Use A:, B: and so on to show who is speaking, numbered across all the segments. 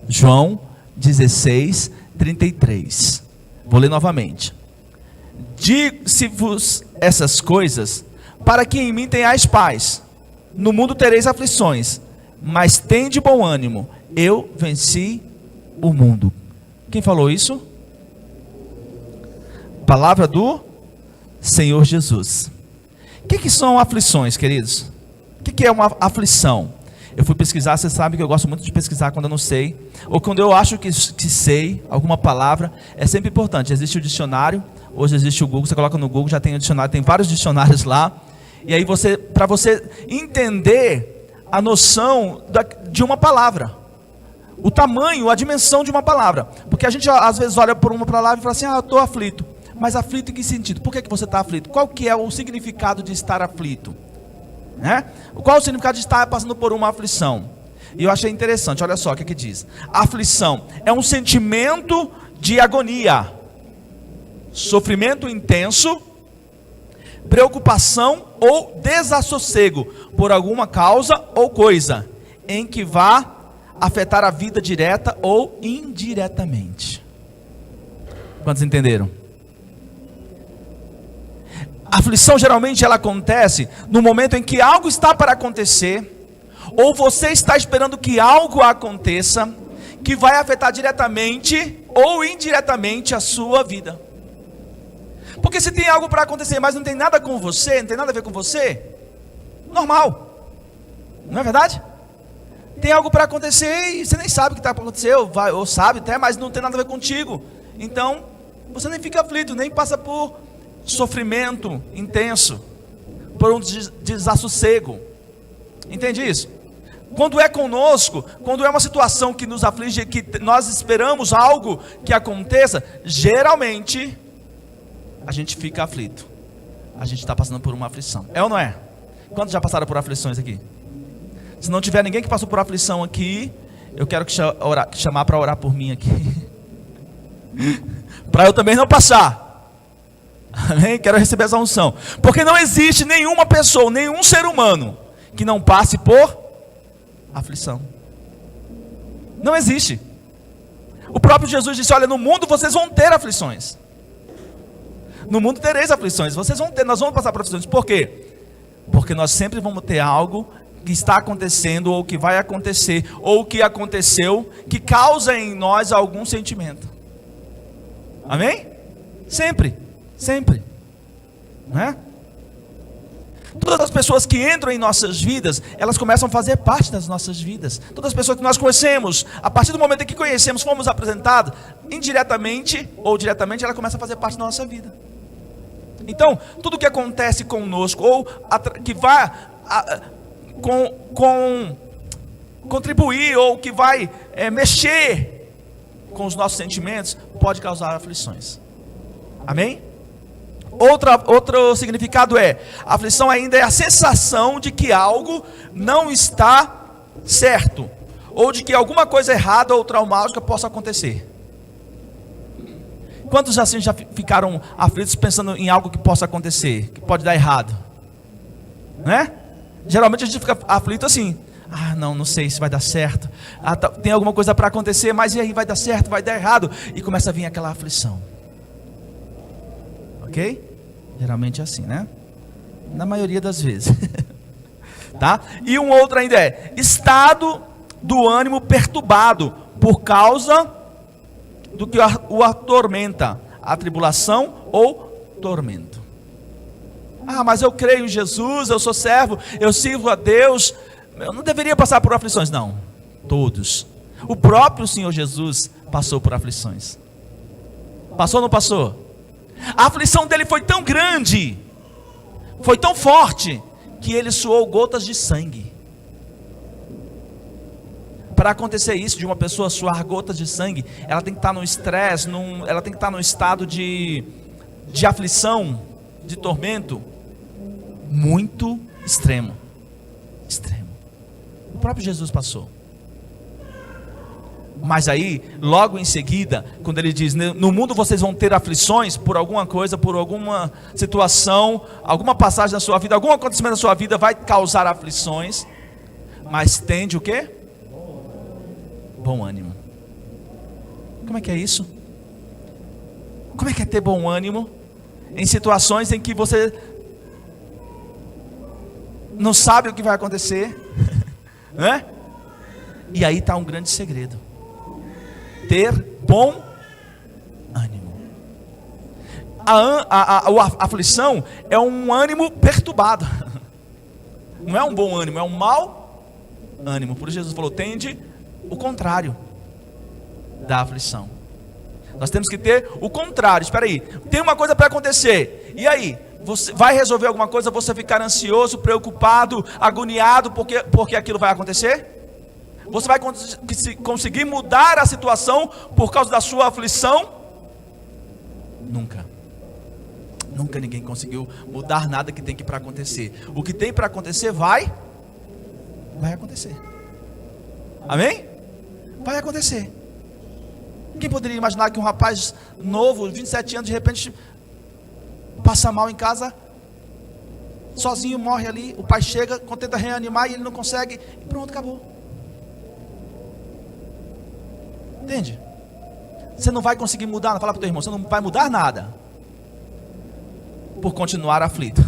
A: João 16, 33. Vou ler novamente. Digo-vos essas coisas, para que em mim tenhais paz. No mundo tereis aflições, mas tende bom ânimo. Eu venci o mundo. Quem falou isso? Palavra do Senhor Jesus. O que são aflições, queridos? O que é uma aflição? Eu fui pesquisar, você sabe que eu gosto muito de pesquisar quando eu não sei, ou quando eu acho que sei alguma palavra, é sempre importante. Existe o dicionário, hoje existe o Google, você coloca no Google, já tem o dicionário, tem vários dicionários lá, e aí para você entender a noção de uma palavra, o tamanho, a dimensão de uma palavra, porque a gente às vezes olha por uma palavra e fala assim, eu estou aflito, mas aflito em que sentido? Por que você está aflito? Qual que é o significado de estar aflito? Né? Qual o significado de estar passando por uma aflição? E eu achei interessante, olha só o que diz. Aflição é um sentimento de agonia, sofrimento intenso, preocupação ou desassossego por alguma causa ou coisa em que vá afetar a vida direta ou indiretamente. Quantos entenderam? A aflição geralmente ela acontece no momento em que algo está para acontecer, ou você está esperando que algo aconteça, que vai afetar diretamente ou indiretamente a sua vida. Porque se tem algo para acontecer, mas não tem nada com você, não tem nada a ver com você, normal, não é verdade? Tem algo para acontecer e você nem sabe o que está para acontecer, ou sabe até, mas não tem nada a ver contigo. Então, você nem fica aflito, nem passa por sofrimento intenso, por um desassossego. Entende isso? Quando é conosco, quando é uma situação que nos aflige, que nós esperamos algo que aconteça, geralmente a gente fica aflito. A gente está passando por uma aflição. É ou não é? Quantos já passaram por aflições aqui? Se não tiver ninguém que passou por aflição aqui, eu quero chamar para orar por mim aqui. Para eu também não passar. Amém? Quero receber essa unção. Porque não existe nenhuma pessoa, nenhum ser humano que não passe por aflição. Não existe. O próprio Jesus disse, olha, no mundo vocês vão ter aflições. No mundo tereis aflições. Vocês vão ter, nós vamos passar por aflições. Por quê? Porque nós sempre vamos ter algo que está acontecendo, ou que vai acontecer, ou que aconteceu, que causa em nós algum sentimento. Amém? Sempre. Sempre, não é? Todas as pessoas que entram em nossas vidas, elas começam a fazer parte das nossas vidas. Todas as pessoas que nós conhecemos, a partir do momento em que conhecemos, fomos apresentados, indiretamente ou diretamente, ela começa a fazer parte da nossa vida. Então, tudo que acontece conosco, ou que vai contribuir, ou que vai mexer com os nossos sentimentos, pode causar aflições. Amém? Outro significado a aflição ainda é a sensação de que algo não está certo, ou de que alguma coisa errada ou traumática possa acontecer. Quantos assim já ficaram aflitos pensando em algo que possa acontecer, que pode dar errado? Né? Geralmente a gente fica aflito assim, não sei se vai dar certo, tem alguma coisa para acontecer, mas e aí, vai dar certo, vai dar errado, e começa a vir aquela aflição. Ok? Geralmente é assim, né? Na maioria das vezes. Tá? E um outro ainda estado do ânimo perturbado por causa do que o atormenta, a tribulação ou tormento. Mas eu creio em Jesus, eu sou servo, eu sirvo a Deus, eu não deveria passar por aflições. Não, todos. O próprio Senhor Jesus passou por aflições. Passou ou não passou? A aflição dele foi tão grande, foi tão forte, que ele suou gotas de sangue. Para acontecer isso, de uma pessoa suar gotas de sangue, ela tem que estar no estresse, ela tem que estar num estado de aflição, de tormento, muito extremo. Extremo. O próprio Jesus passou. Mas aí, logo em seguida, quando ele diz, no mundo vocês vão ter aflições por alguma coisa, por alguma situação, alguma passagem da sua vida, algum acontecimento da sua vida vai causar aflições, mas tende o quê? Bom ânimo. Como é que é isso? Como é que é ter bom ânimo em situações em que você não sabe o que vai acontecer, né? E aí está um grande segredo: ter bom ânimo. A aflição é um ânimo perturbado, não é um bom ânimo, é um mau ânimo. Por isso Jesus falou: tende o contrário da aflição. Nós temos que ter o contrário. Espera aí, tem uma coisa para acontecer, e aí? Você vai resolver alguma coisa, você ficar ansioso, preocupado, agoniado porque aquilo vai acontecer? Você vai conseguir mudar a situação por causa da sua aflição? Nunca. Nunca ninguém conseguiu mudar nada que tem para acontecer. O que tem para acontecer vai acontecer. Amém? Vai acontecer. Quem poderia imaginar que um rapaz novo, 27 anos, de repente passa mal em casa, sozinho, morre ali, o pai chega, tenta reanimar e ele não consegue, e pronto, acabou. Entende? Você não vai conseguir mudar, fala para o teu irmão, você não vai mudar nada por continuar aflito.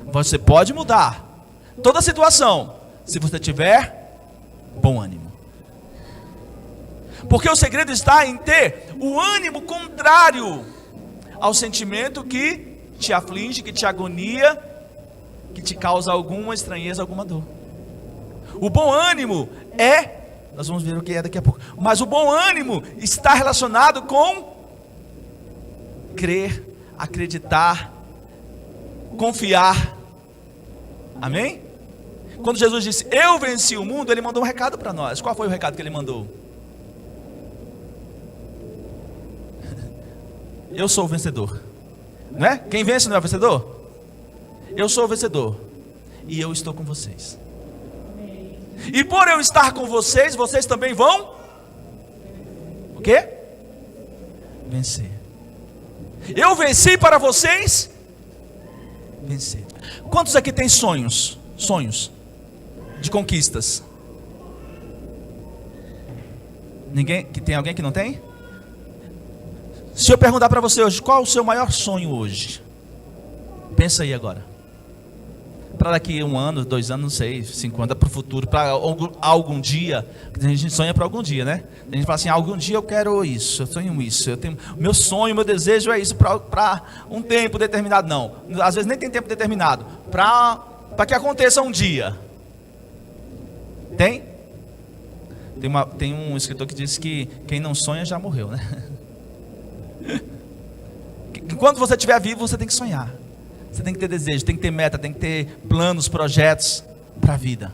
A: Você pode mudar toda a situação se você tiver bom ânimo. Porque o segredo está em ter o ânimo contrário ao sentimento que te aflige, que te agonia, que te causa alguma estranheza, alguma dor. O bom ânimo nós vamos ver o que é daqui a pouco, mas o bom ânimo está relacionado com crer, acreditar, confiar. Amém? Quando Jesus disse: eu venci o mundo, ele mandou um recado para nós. Qual foi o recado que ele mandou? Eu sou o vencedor, não é? Quem vence não é o vencedor? Eu sou o vencedor e eu estou com vocês. E por eu estar com vocês, vocês também vão o quê? Vencer. Eu venci para vocês vencer. Quantos aqui têm sonhos? Sonhos de conquistas? Ninguém? Que tem alguém que não tem? Se eu perguntar para você hoje, qual é o seu maior sonho hoje? Pensa aí agora. Para daqui 1 ano, 2 anos, não sei, 5 anos, para o futuro, para algum dia. A gente sonha para algum dia, né? A gente fala assim: algum dia eu quero isso, eu sonho isso, meu sonho, meu desejo é isso para um tempo determinado. Não, às vezes nem tem tempo determinado, para que aconteça um dia. Tem um escritor que diz que quem não sonha já morreu, né? Enquanto você estiver vivo, você tem que sonhar. Você tem que ter desejo, tem que ter meta, tem que ter planos, projetos para a vida.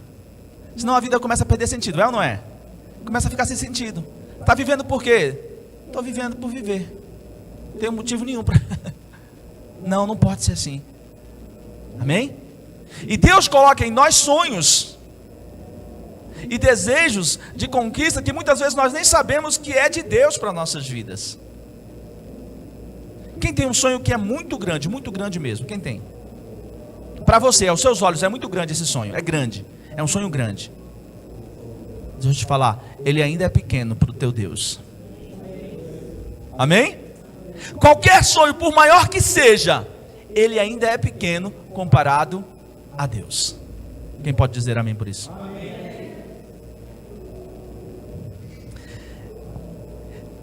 A: Senão a vida começa a perder sentido, é ou não é? Começa a ficar sem sentido. Está vivendo por quê? Estou vivendo por viver. Não tenho motivo nenhum para... Não pode ser assim. Amém? E Deus coloca em nós sonhos e desejos de conquista que muitas vezes nós nem sabemos que é de Deus para nossas vidas. Quem tem um sonho que é muito grande mesmo? Quem tem? Para você, aos seus olhos, é muito grande esse sonho. É grande, é um sonho grande. Deixa eu te falar, ele ainda é pequeno para o teu Deus. Amém? Qualquer sonho, por maior que seja, ele ainda é pequeno comparado a Deus. Quem pode dizer amém por isso?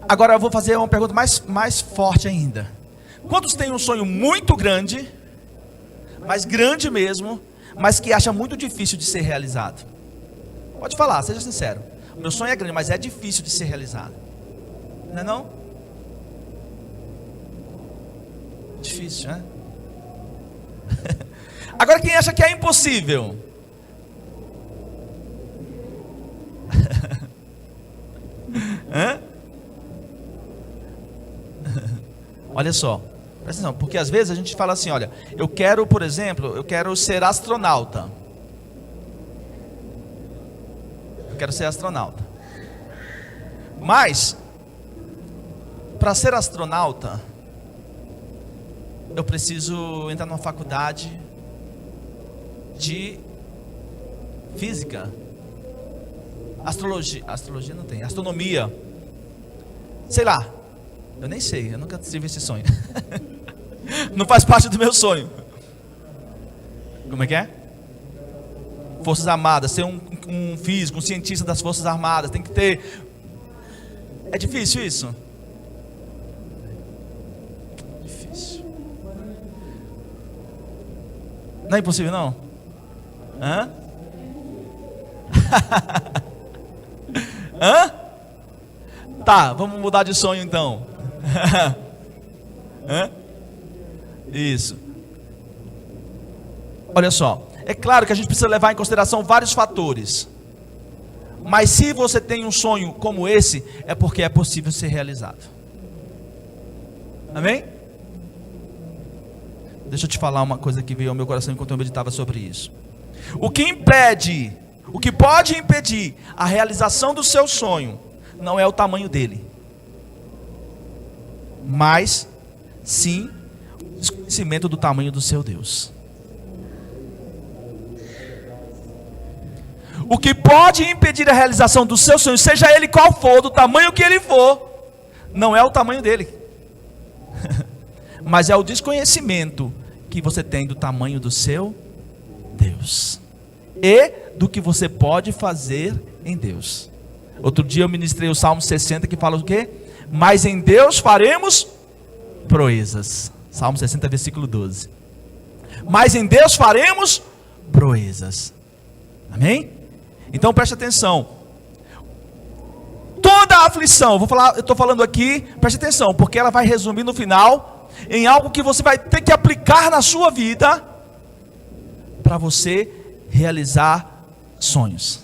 A: Agora eu vou fazer uma pergunta mais forte ainda. Quantos têm um sonho muito grande, mas grande mesmo, mas que acha muito difícil de ser realizado? Pode falar, seja sincero. O meu sonho é grande, mas é difícil de ser realizado. Não é não? Difícil, né? Agora quem acha que é impossível? Hã? Olha só, presta atenção, porque às vezes a gente fala assim: olha, eu quero, por exemplo, eu quero ser astronauta. Eu quero ser astronauta. Mas, para ser astronauta, eu preciso entrar numa faculdade de física, astrologia não tem, astronomia. sei lá, eu nem sei, eu nunca tive esse sonho. Não faz parte do meu sonho. Como é que é? Forças Armadas, ser um físico, um cientista das Forças Armadas, tem que ter. É difícil isso? Difícil. Não é impossível não? Hã? Hã? Tá, vamos mudar de sonho então. Hã? Isso. Olha só, é claro que a gente precisa levar em consideração vários fatores. Mas se você tem um sonho como esse, é porque é possível ser realizado. Amém? Deixa eu te falar uma coisa que veio ao meu coração enquanto eu meditava sobre isso. O que pode impedir a realização do seu sonho, não é o tamanho dele, mas sim o desconhecimento do tamanho do seu Deus. O que pode impedir a realização do seu sonho, seja ele qual for, do tamanho que ele for, não é o tamanho dele, mas é o desconhecimento que você tem do tamanho do seu Deus e do que você pode fazer em Deus. Outro dia eu ministrei o Salmo 60 que fala o quê? Mas em Deus faremos proezas. Salmo 60, versículo 12. Mas em Deus faremos proezas. Amém? Então preste atenção. Toda a aflição, eu estou falando aqui, preste atenção, porque ela vai resumir no final em algo que você vai ter que aplicar na sua vida para você realizar sonhos,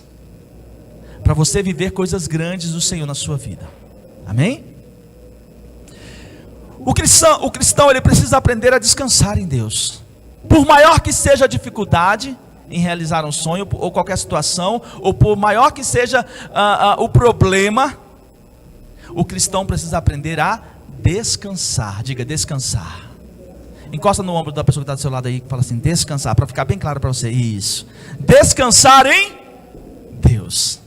A: para você viver coisas grandes do Senhor na sua vida. Amém? O cristão ele precisa aprender a descansar em Deus. Por maior que seja a dificuldade em realizar um sonho, ou qualquer situação, ou por maior que seja o problema, o cristão precisa aprender a descansar. Diga, descansar. Encosta no ombro da pessoa que está do seu lado aí, que fala assim, descansar, para ficar bem claro para você. Isso. Descansar em Deus.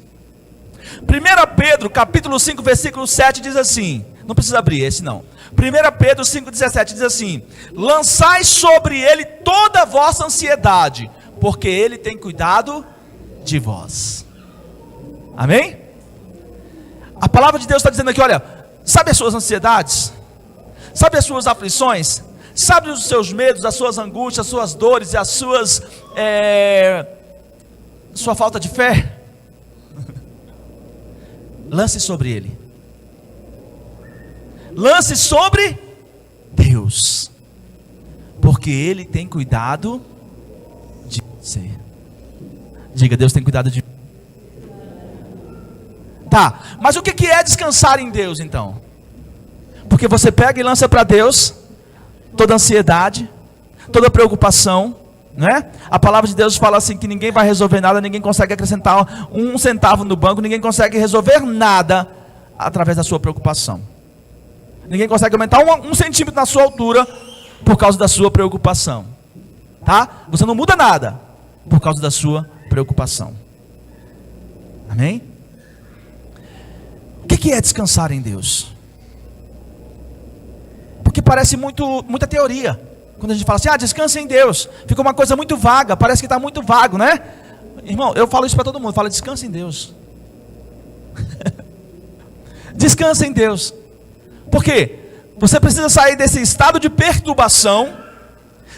A: 1 Pedro, capítulo 5, versículo 7, diz assim, não precisa abrir esse não. 1 Pedro 5,17 diz assim, lançai sobre ele toda a vossa ansiedade, porque ele tem cuidado de vós. Amém? A palavra de Deus está dizendo aqui, olha, sabe as suas ansiedades? Sabe as suas aflições? Sabe os seus medos, as suas angústias, as suas dores e as suas sua falta de fé? Lance sobre ele. Lance sobre Deus, porque ele tem cuidado de você. Diga, Deus tem cuidado de mim. Tá, mas o que é descansar em Deus então? Porque você pega e lança para Deus toda ansiedade, toda preocupação, né? A palavra de Deus fala assim que ninguém vai resolver nada, ninguém consegue acrescentar um centavo no banco, ninguém consegue resolver nada através da sua preocupação. Ninguém consegue aumentar um centímetro na sua altura por causa da sua preocupação, tá? Você não muda nada por causa da sua preocupação. Amém? O que é descansar em Deus? Porque parece muita teoria. Quando a gente fala assim, descansa em Deus, fica uma coisa muito vaga, parece que está muito vago, né? Irmão, eu falo isso para todo mundo, fala, descansa em Deus. Descansa em Deus. Por quê? Você precisa sair desse estado de perturbação,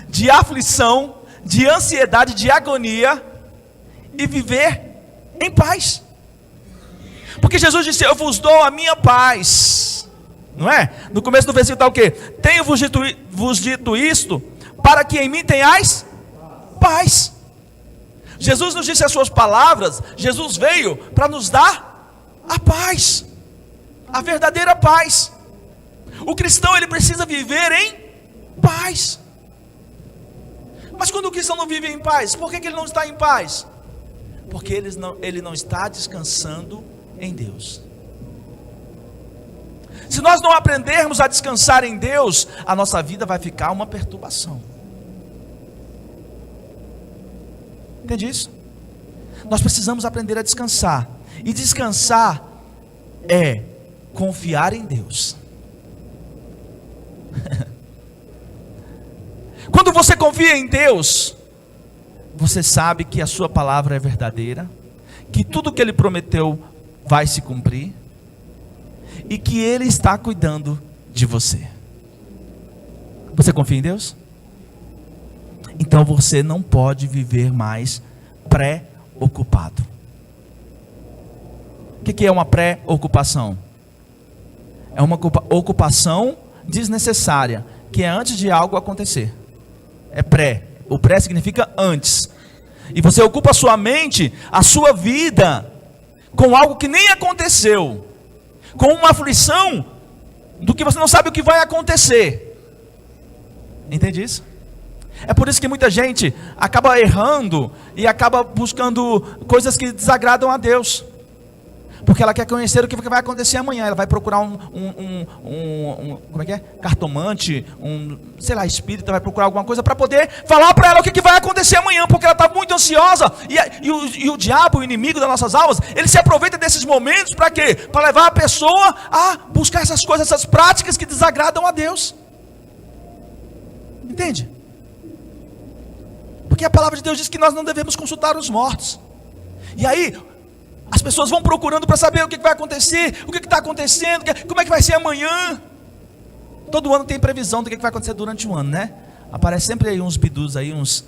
A: de aflição, de ansiedade, de agonia, e viver em paz. Porque Jesus disse, eu vos dou a minha paz. Não é? No começo do versículo está o quê? Tenho-vos dito isto, para que em mim tenhais paz. Jesus nos disse as suas palavras, Jesus veio para nos dar a paz, a verdadeira paz. O cristão ele precisa viver em paz. Mas quando o cristão não vive em paz, por que ele não está em paz? Porque ele não está descansando em Deus. Se nós não aprendermos a descansar em Deus, a nossa vida vai ficar uma perturbação. Entende isso? Nós precisamos aprender a descansar. E descansar é confiar em Deus. Quando você confia em Deus, você sabe que a sua palavra é verdadeira, que tudo que Ele prometeu vai se cumprir, e que Ele está cuidando de você. Você confia em Deus? Então você não pode viver mais pré-ocupado. O que é uma pré-ocupação? É uma ocupação desnecessária, que é antes de algo acontecer. É pré. O pré significa antes. E você ocupa a sua mente, a sua vida, com algo que nem aconteceu, com uma aflição do que você não sabe o que vai acontecer. Entende isso? É por isso que muita gente acaba errando e acaba buscando coisas que desagradam a Deus, porque ela quer conhecer o que vai acontecer amanhã. Ela vai procurar como é que é? Cartomante, sei lá, espírita, vai procurar alguma coisa para poder falar para ela o que vai acontecer amanhã, porque ela está muito ansiosa. E o diabo, o inimigo das nossas almas, ele se aproveita desses momentos para quê? Para levar a pessoa a buscar essas coisas, essas práticas que desagradam a Deus. Entende? Porque a palavra de Deus diz que nós não devemos consultar os mortos. E aí as pessoas vão procurando para saber o que vai acontecer, o que está acontecendo, como é que vai ser amanhã. Todo ano tem previsão do que vai acontecer durante o ano, né? Aparece sempre aí uns bidus aí, uns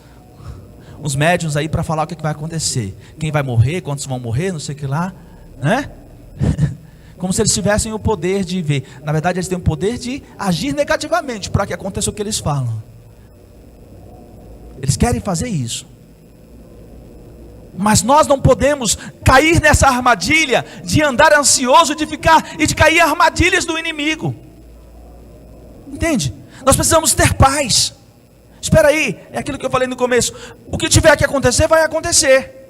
A: médiuns aí para falar o que vai acontecer. Quem vai morrer, quantos vão morrer, não sei o que lá, né? Como se eles tivessem o poder de ver. Na verdade, eles têm o poder de agir negativamente para que aconteça o que eles falam. Eles querem fazer isso. Mas nós não podemos cair nessa armadilha de andar ansioso, de cair em armadilhas do inimigo. Entende? Nós precisamos ter paz. Espera aí, é aquilo que eu falei no começo. O que tiver que acontecer, vai acontecer.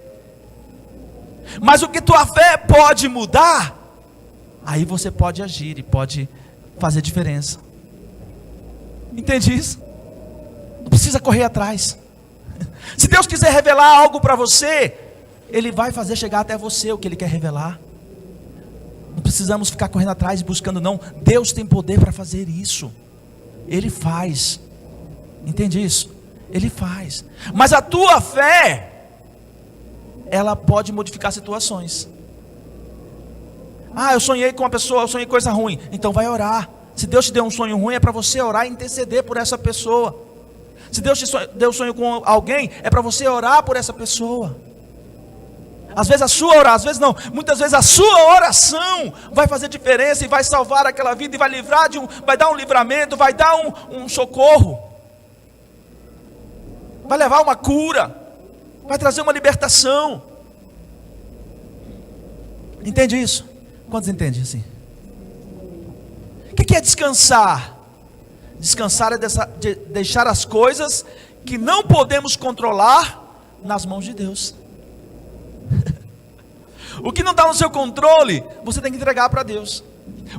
A: Mas o que tua fé pode mudar, aí você pode agir e pode fazer diferença. Entende isso? Não precisa correr atrás. Se Deus quiser revelar algo para você, Ele vai fazer chegar até você o que Ele quer revelar. Não precisamos ficar correndo atrás e buscando, não. Deus tem poder para fazer isso. Ele faz. Entende isso? Ele faz. Mas a tua fé, ela pode modificar situações. Eu sonhei com uma pessoa, eu sonhei coisa ruim. Então vai orar. Se Deus te deu um sonho ruim, é para você orar e interceder por essa pessoa. Se Deus te deu um sonho com alguém, é para você orar por essa pessoa. Às vezes a sua oração, às vezes não, muitas vezes a sua oração vai fazer diferença e vai salvar aquela vida e vai livrar vai dar um livramento, vai dar um socorro, vai levar uma cura, vai trazer uma libertação. Entende isso? Quantos entendem assim? O que é descansar? Descansar é deixar as coisas que não podemos controlar nas mãos de Deus. O que não está no seu controle, você tem que entregar para Deus.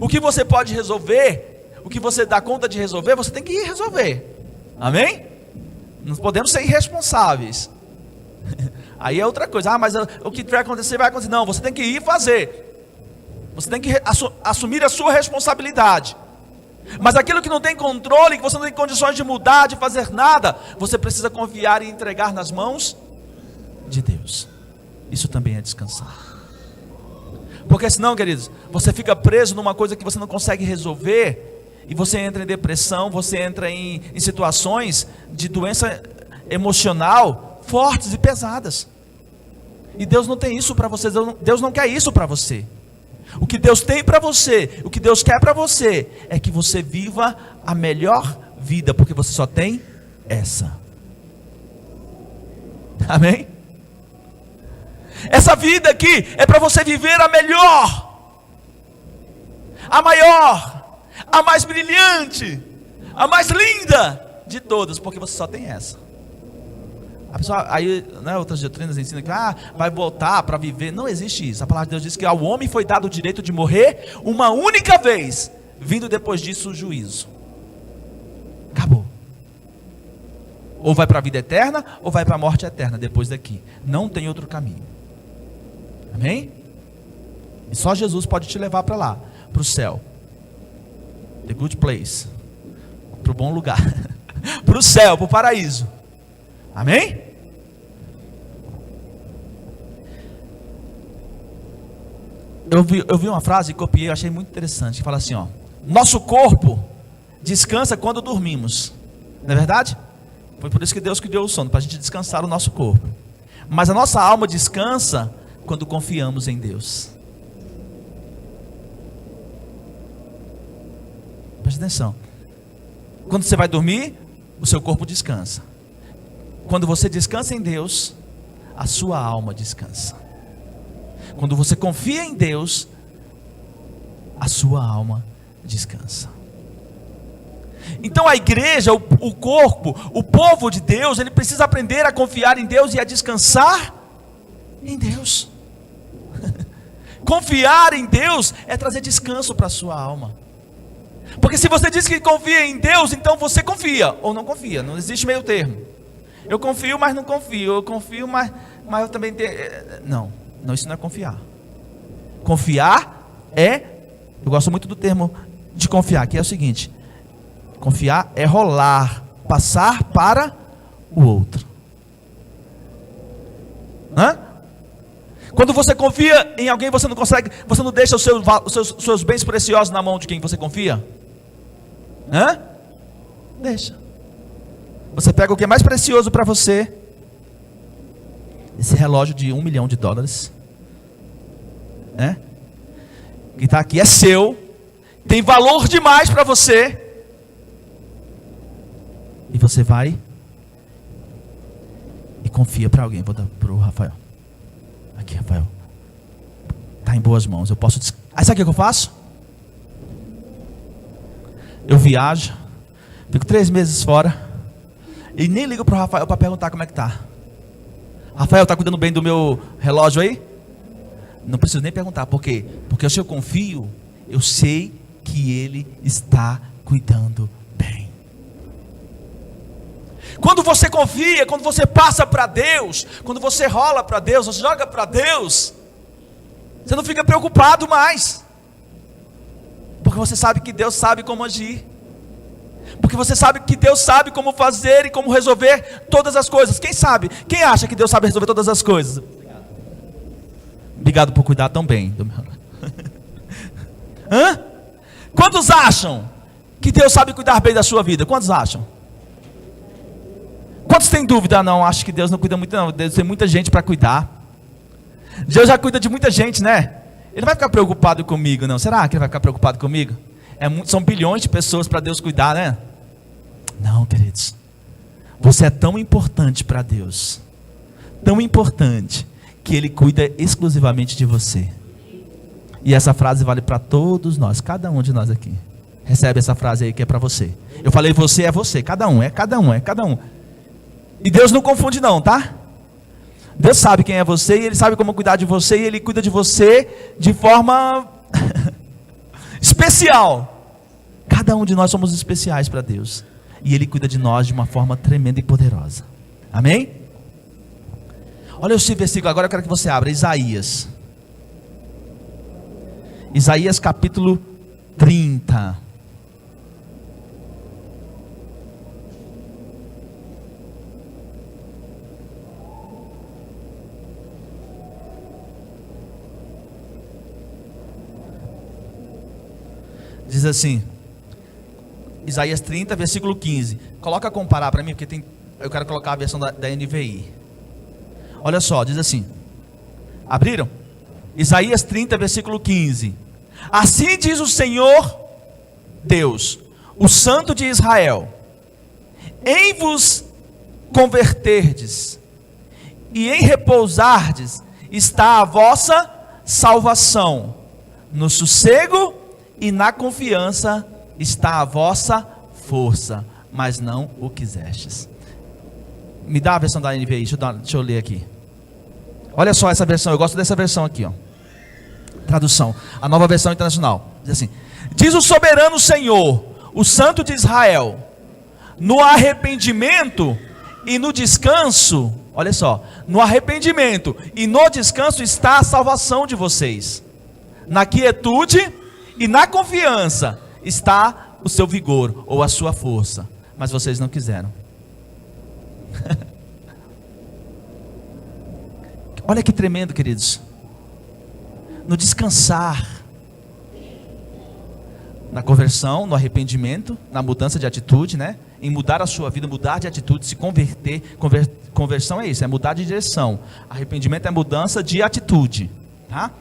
A: O que você pode resolver, o que você dá conta de resolver, você tem que ir resolver. Amém? Não podemos ser irresponsáveis. Aí é outra coisa. Mas o que vai acontecer, vai acontecer. Não, você tem que ir fazer. Você tem que assumir a sua responsabilidade. Mas aquilo que não tem controle, que você não tem condições de mudar, de fazer nada, você precisa confiar e entregar nas mãos de Deus. Isso também é descansar. Porque senão, queridos, você fica preso numa coisa que você não consegue resolver, e você entra em depressão, você entra em situações de doença emocional fortes e pesadas. E Deus não tem isso para você, Deus não quer isso para você. O que Deus tem para você, o que Deus quer para você, é que você viva a melhor vida, porque você só tem essa. Amém? Essa vida aqui é para você viver a melhor, a maior, a mais brilhante, a mais linda de todas, porque você só tem essa. A pessoa, aí, né, outras doutrinas ensinam que vai voltar para viver. Não existe isso. A palavra de Deus diz que ao homem foi dado o direito de morrer uma única vez, vindo depois disso o juízo. Acabou. Ou vai para a vida eterna, ou vai para a morte eterna depois daqui. Não tem outro caminho. Amém? E só Jesus pode te levar para lá. para o céu. The good place. Para o bom lugar. Para o céu, para o paraíso. Amém? Eu vi uma frase e copiei, eu achei muito interessante, que fala assim, ó: nosso corpo descansa quando dormimos. Não é verdade? Foi por isso que Deus criou o sono, para a gente descansar o nosso corpo. Mas a nossa alma descansa quando confiamos em Deus. Preste atenção. Quando você vai dormir, o seu corpo descansa. Quando você descansa em Deus, a sua alma descansa. Quando você confia em Deus, a sua alma descansa. Então a igreja, o corpo, o povo de Deus, ele precisa aprender a confiar em Deus e a descansar em Deus. Confiar em Deus é trazer descanso para a sua alma. Porque se você diz que confia em Deus, então você confia ou não confia, não existe meio termo. Eu confio, mas não confio. Eu confio, mas eu também tenho... Não, isso não é confiar. Confiar é... Eu gosto muito do termo de confiar, que é o seguinte: confiar é rolar, passar para o outro. Hã? Quando você confia em alguém, você não consegue, você não deixa os seus bens preciosos na mão de quem você confia? Hã? Deixa. Você pega o que é mais precioso para você, esse relógio de $1 milhão, né? Que está aqui, é seu, tem valor demais para você, e você vai e confia para alguém. Vou dar para o Rafael. Aqui, Rafael, está em boas mãos, eu posso... Aí sabe o que eu faço? Eu viajo, fico 3 meses fora, e nem ligo para o Rafael para perguntar como é que está. Rafael, está cuidando bem do meu relógio aí? Não preciso nem perguntar, por quê? Porque se eu confio, eu sei que ele está cuidando bem. Quando você confia, quando você passa para Deus, quando você rola para Deus, você joga para Deus, você não fica preocupado mais. Porque você sabe que Deus sabe como agir. Porque você sabe que Deus sabe como fazer e como resolver todas as coisas. Quem sabe? Quem acha que Deus sabe resolver todas as coisas? Obrigado por cuidar tão bem do meu... Hã? Quantos acham que Deus sabe cuidar bem da sua vida? Quantos acham? Quantos têm dúvida? Não, acho que Deus não cuida muito não. Deus tem muita gente para cuidar. Deus já cuida de muita gente, né? Ele não vai ficar preocupado comigo, não. Será que ele vai ficar preocupado comigo? São bilhões de pessoas para Deus cuidar, né? Não, queridos. Você é tão importante para Deus, tão importante, que Ele cuida exclusivamente de você. E essa frase vale para todos nós, cada um de nós aqui. Recebe essa frase aí que é para você. Eu falei você é você, cada um, é cada um, é cada um. E Deus não confunde não, tá? Deus sabe quem é você e Ele sabe como cuidar de você, e Ele cuida de você de forma especial. Cada um de nós somos especiais para Deus, e Ele cuida de nós de uma forma tremenda e poderosa. Amém? Olha esse versículo agora, eu quero que você abra Isaías. Isaías capítulo 30. Diz assim, Isaías 30, versículo 15. Coloca a comparar para mim, porque eu quero colocar a versão da NVI. Olha só, diz assim. Abriram? Isaías 30, versículo 15. Assim diz o Senhor Deus, o Santo de Israel: em vos converterdes e em repousardes está a vossa salvação. No sossego e na confiança está a vossa força, mas não o quisestes. Me dá a versão da NVI, deixa eu ler aqui. Olha só essa versão, eu gosto dessa versão aqui, ó. Tradução, a Nova Versão Internacional. Diz assim: diz o soberano Senhor, o Santo de Israel: no arrependimento e no descanso, olha só, no arrependimento e no descanso está a salvação de vocês. Na quietude e na confiança está o seu vigor ou a sua força. Mas vocês não quiseram. Olha que tremendo, queridos. No descansar, na conversão, no arrependimento, na mudança de atitude, né? Em mudar a sua vida, mudar de atitude, se converter. Conversão é isso, é mudar de direção. Arrependimento é mudança de atitude, tá?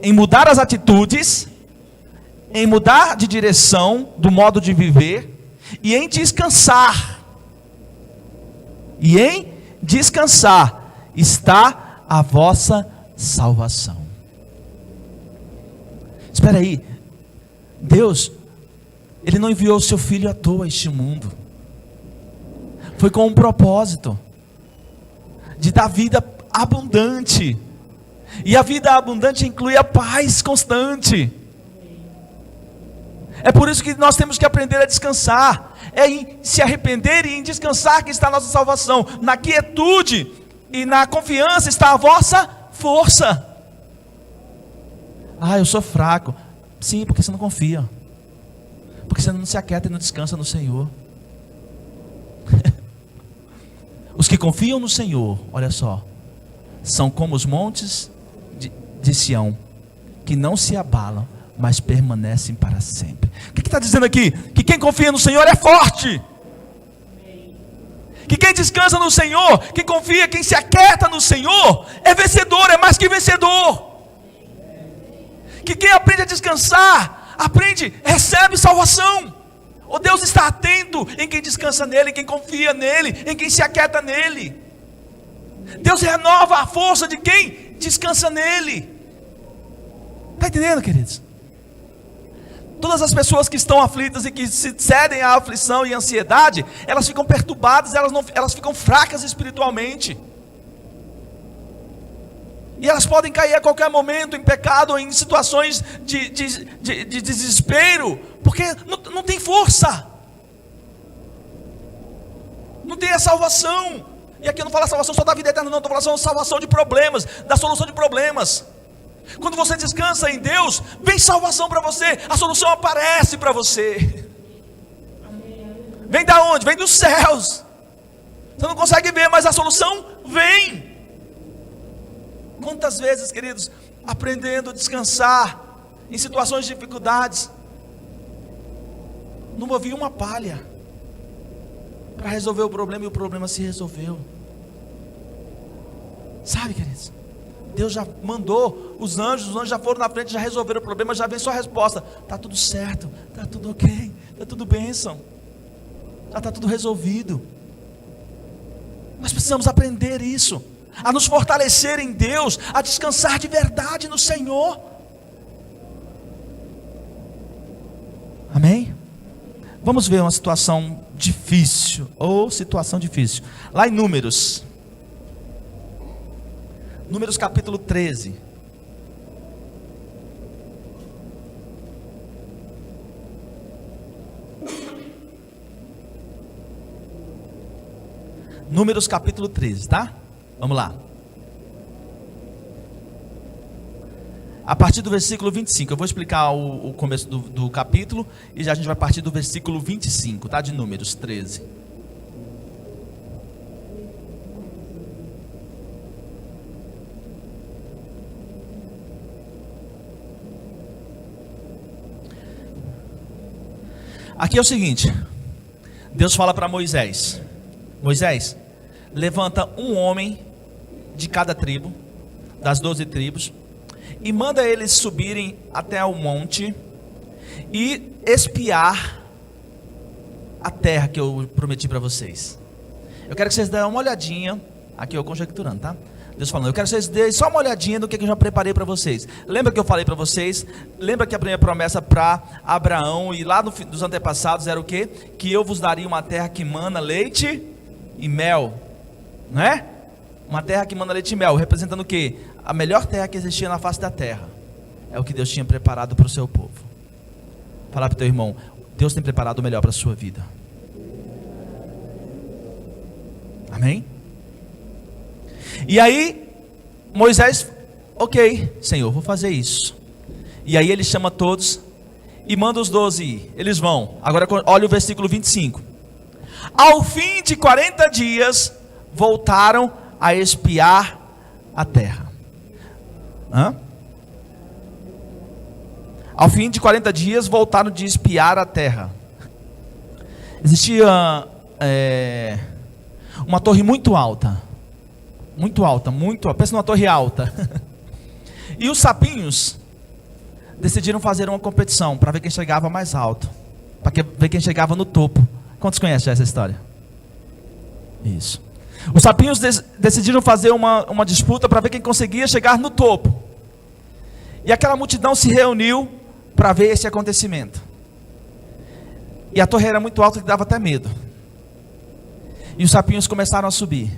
A: Em mudar as atitudes, em mudar de direção do modo de viver e em descansar. E em descansar está a vossa salvação. Espera aí. Deus, Ele não enviou o seu Filho à toa a este mundo. Foi com um propósito de dar vida abundante. E a vida abundante inclui a paz constante. É por isso que nós temos que aprender a descansar. É em se arrepender e em descansar que está a nossa salvação. Na quietude e na confiança está a vossa força. Ah, eu sou fraco. Sim, porque você não confia. Porque você não se aquieta e não descansa no Senhor. Os que confiam no Senhor, olha só, são como os montes de Sião, que não se abalam, mas permanecem para sempre. O que está dizendo aqui? Que quem confia no Senhor é forte. Que quem descansa no Senhor, quem confia, quem se aquieta no Senhor, é vencedor, é mais que vencedor. Que quem aprende a descansar, recebe salvação. O Deus está atento em quem descansa nele, em quem confia nele, em quem se aquieta nele. Deus renova a força de quem descansa nele. Está entendendo, queridos? Todas as pessoas que estão aflitas e que se cedem à aflição e à ansiedade, elas ficam perturbadas, elas ficam fracas espiritualmente. E elas podem cair a qualquer momento em pecado ou em situações de desespero, porque não tem força, não tem a salvação. E aqui eu não falo a salvação só da vida eterna, não, estou falando salvação de problemas, da solução de problemas. Quando você descansa em Deus, vem salvação para você, a solução aparece para você. Vem da onde? Vem dos céus. Você não consegue ver, mas a solução vem. Quantas vezes, queridos, aprendendo a descansar em situações de dificuldades, não movi uma palha para resolver o problema e o problema se resolveu. Sabe, queridos, Deus já mandou os anjos já foram na frente, já resolveram o problema, já vem só a resposta: está tudo certo, está tudo ok, está tudo bênção, já está tudo resolvido. Nós precisamos aprender isso, a nos fortalecer em Deus, a descansar de verdade no Senhor. Amém? Vamos ver uma situação difícil, lá em Números capítulo 13. Números capítulo 13, tá? Vamos lá. A partir do versículo 25, eu vou explicar o começo do capítulo, e já a gente vai partir do versículo 25, tá? De Números 13. Aqui é o seguinte: Deus fala para Moisés: Moisés, levanta um homem de cada tribo, das 12 tribos, e manda eles subirem até o monte e espiar a terra que eu prometi para vocês. Eu quero que vocês dêem uma olhadinha, aqui eu conjecturando, tá? Deus falando, eu quero que vocês deem só uma olhadinha no que eu já preparei para vocês. Lembra que eu falei para vocês? Lembra que a primeira promessa para Abraão e lá dos antepassados era o quê? Que eu vos daria uma terra que mana leite e mel, não é? Uma terra que mana leite e mel, representando o quê? A melhor terra que existia na face da terra. É o que Deus tinha preparado para o seu povo. Fala para o teu irmão: Deus tem preparado o melhor para a sua vida. Amém? E aí Moisés, ok, Senhor, vou fazer isso. E aí ele chama todos e manda os 12 ir. Eles vão. Agora olha o versículo 25. Ao fim de 40 dias, voltaram a espiar a terra. Ao fim de 40 dias, voltaram de espiar a terra. Existia uma torre muito alta. Muito alta, pensa numa torre alta. E os sapinhos decidiram fazer uma competição para ver quem chegava mais alto, para ver quem chegava no topo. Quantos conhecem essa história? Isso. Os sapinhos decidiram fazer uma disputa para ver quem conseguia chegar no topo. E aquela multidão se reuniu para ver esse acontecimento. E a torre era muito alta que dava até medo. E os sapinhos começaram a subir.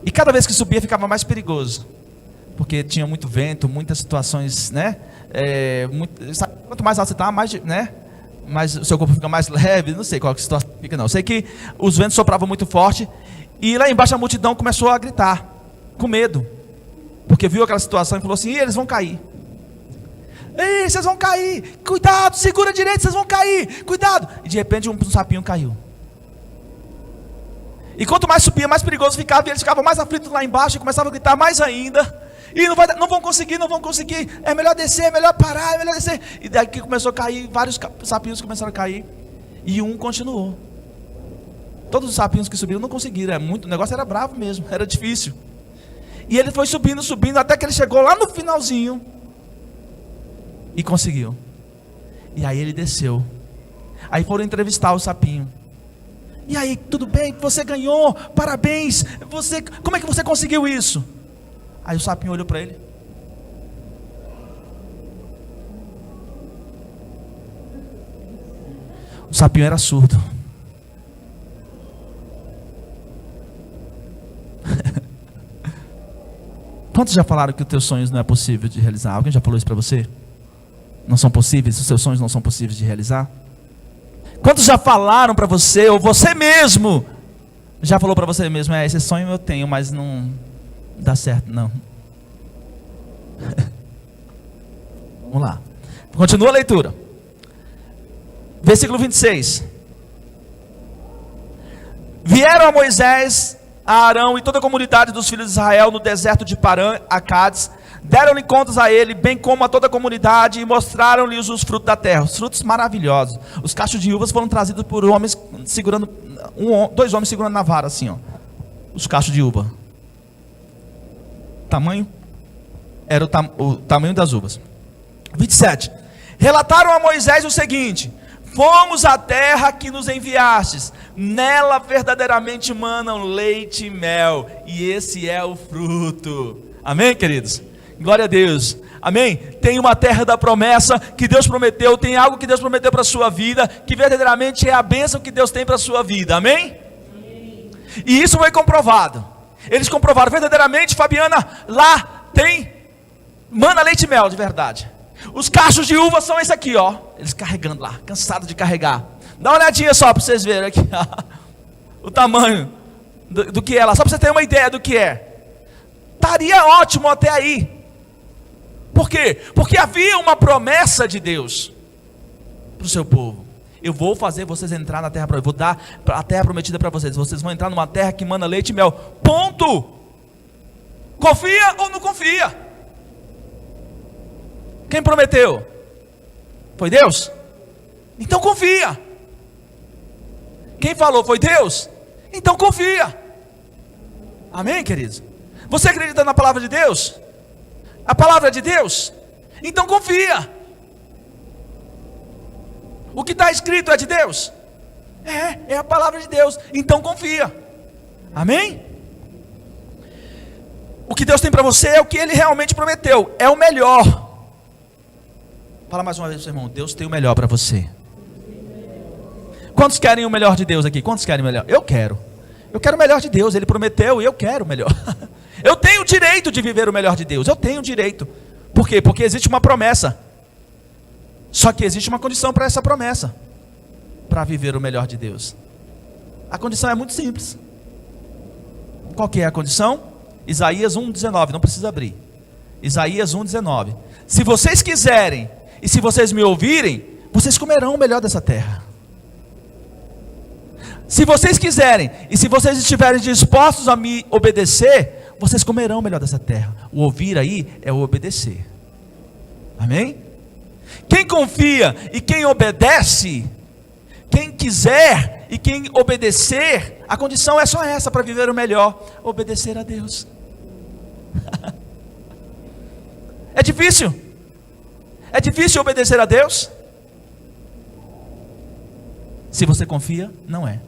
A: E cada vez que subia ficava mais perigoso. Porque tinha muito vento, muitas situações, né? Quanto mais alto você está, mais, né? Mas o seu corpo fica mais leve, não sei qual que situação fica não. Sei que os ventos sopravam muito forte. E lá embaixo a multidão começou a gritar, com medo. Porque viu aquela situação e falou assim: eles vão cair. Ei, vocês vão cair. Cuidado, segura direito, vocês vão cair. Cuidado. E de repente um sapinho caiu. E quanto mais subia, mais perigoso ficava. E eles ficavam mais aflitos lá embaixo e começavam a gritar mais ainda. E não vão conseguir. É melhor descer, é melhor parar, é melhor descer. E daqui começou a cair, vários sapinhos começaram a cair. E um continuou. Todos os sapinhos que subiram não conseguiram. O negócio era bravo mesmo, era difícil. E ele foi subindo, até que ele chegou lá no finalzinho. E conseguiu. E aí ele desceu. Aí foram entrevistar o sapinho. E aí, tudo bem? Você ganhou, parabéns. Como é que você conseguiu isso? Aí o sapinho olhou para ele. O sapinho era surdo. Quantos já falaram que os teus sonhos não é possível de realizar? Alguém já falou isso para você? Não são possíveis? Os seus sonhos não são possíveis de realizar? Quantos já falaram para você, ou você mesmo já falou para você mesmo: esse sonho eu tenho, mas não dá certo, não. Vamos lá. Continua a leitura. Versículo 26. Vieram a Moisés, a Arão e toda a comunidade dos filhos de Israel no deserto de Parã, a Cádiz. Deram-lhe contas a ele, bem como a toda a comunidade, e mostraram-lhes os frutos da terra, os frutos maravilhosos. Os cachos de uvas foram trazidos por homens segurando, 2 homens segurando na vara, assim, ó. Os cachos de uva. Tamanho? Era o tamanho das uvas. 27. Relataram a Moisés o seguinte: fomos à terra que nos enviastes, nela verdadeiramente manam leite e mel, e esse é o fruto. Amém, queridos? Glória a Deus, amém? Tem uma terra da promessa que Deus prometeu, tem algo que Deus prometeu para a sua vida, que verdadeiramente é a bênção que Deus tem para a sua vida, amém? Amém? E isso foi comprovado. Eles comprovaram verdadeiramente, Fabiana, lá tem mana, leite e mel de verdade. Os cachos de uva são esse aqui, ó. Eles carregando lá, cansados de carregar. Dá uma olhadinha só para vocês verem aqui o tamanho do que é lá, só para você ter uma ideia do que é. Estaria ótimo até aí. Por quê? Porque havia uma promessa de Deus para o seu povo. Eu vou fazer vocês entrar na terra, eu vou dar a terra prometida para vocês. Vocês vão entrar numa terra que mana leite e mel. Ponto. Confia ou não confia? Quem prometeu? Foi Deus? Então confia. Quem falou foi Deus? Então confia. Amém, queridos? Você acredita na palavra de Deus? A palavra é de Deus? Então confia. O que está escrito é de Deus? É a palavra de Deus. Então confia. Amém? O que Deus tem para você é o que Ele realmente prometeu. É o melhor. Fala mais uma vez, seu irmão. Deus tem o melhor para você. Quantos querem o melhor de Deus aqui? Quantos querem o melhor? Eu quero. Eu quero o melhor de Deus. Ele prometeu e eu quero o melhor. Eu tenho o direito de viver o melhor de Deus. Eu tenho o direito. Por quê? Porque existe uma promessa. Só que existe uma condição para essa promessa. Para viver o melhor de Deus. A condição é muito simples. Qual que é a condição? Isaías 1,19. Não precisa abrir. Isaías 1,19. Se vocês quiserem e se vocês me ouvirem, vocês comerão o melhor dessa terra. Se vocês quiserem, e se vocês estiverem dispostos a me obedecer, vocês comerão o melhor dessa terra. O ouvir aí é o obedecer. Amém? Quem confia e quem obedece, quem quiser e quem obedecer, a condição é só essa para viver o melhor: obedecer a Deus. É difícil? É difícil obedecer a Deus? Se você confia, não é.